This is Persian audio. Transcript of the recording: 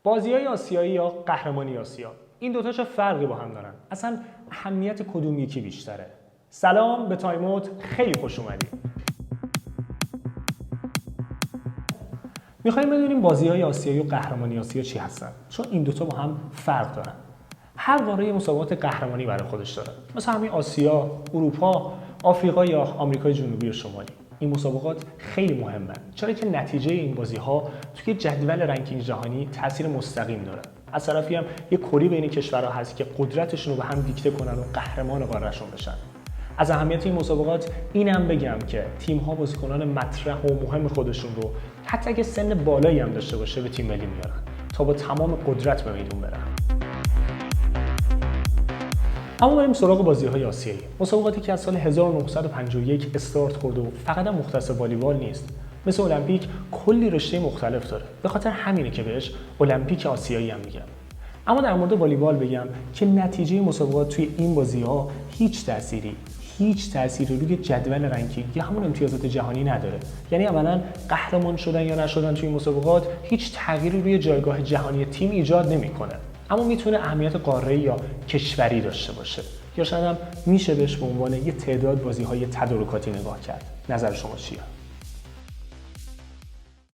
بازی‌های آسیایی یا قهرمانی آسیا، این دوتا چه فرقی با هم دارن؟ اصلا اهمیت کدوم یکی بیشتره؟ سلام، به تایم اوت خیلی خوش اومدید. می‌خوایم بدونیم بازی‌های آسیایی و قهرمانی آسیا چی هستن، چون این دوتا با هم فرق دارن. هر قاره مسابقات قهرمانی برای خودش داره، مثل همین آسیا، اروپا، آفریقا یا آمریکای جنوبی و شمالی. این مسابقات خیلی مهمن، چرا که نتیجه این بازی‌ها توی جدول رنکینگ جهانی تاثیر مستقیم داره. از طرفی هم یه کری بین کشورها هست که قدرتشون رو به هم دیکته کنن و قهرمان قاره‌شون بشن. از اهمیت این مسابقات اینم بگم که تیم‌ها بازیکنان مطرح و مهم خودشون رو حتی اگه سن بالایی هم داشته باشه به تیم ملی میارن تا با تمام قدرت به میدون برن. اما بریم سراغ بازی‌های آسیایی. مسابقاتی که از سال 1951 استارت خورده و فقط هم مختص والیبال نیست. مثل المپیک کلی رشته مختلف داره. به خاطر همینه که بهش المپیک آسیایی هم میگن. اما در مورد والیبال بگم که نتیجه مسابقات توی این بازی‌ها هیچ تأثیری روی جدول رنکینگ یا همون امتیازات جهانی نداره. یعنی عملاً قهرمان شدن یا نشدن توی مسابقات هیچ تغییری روی جایگاه جهانی تیم ایجاد نمی‌کنه. اما میتونه اهمیت قاره‌ای یا کشوری داشته باشه، یا شاید هم میشه بهش به عنوان یه تعداد بازی‌های تدارکاتی نگاه کرد. نظر شما چیه؟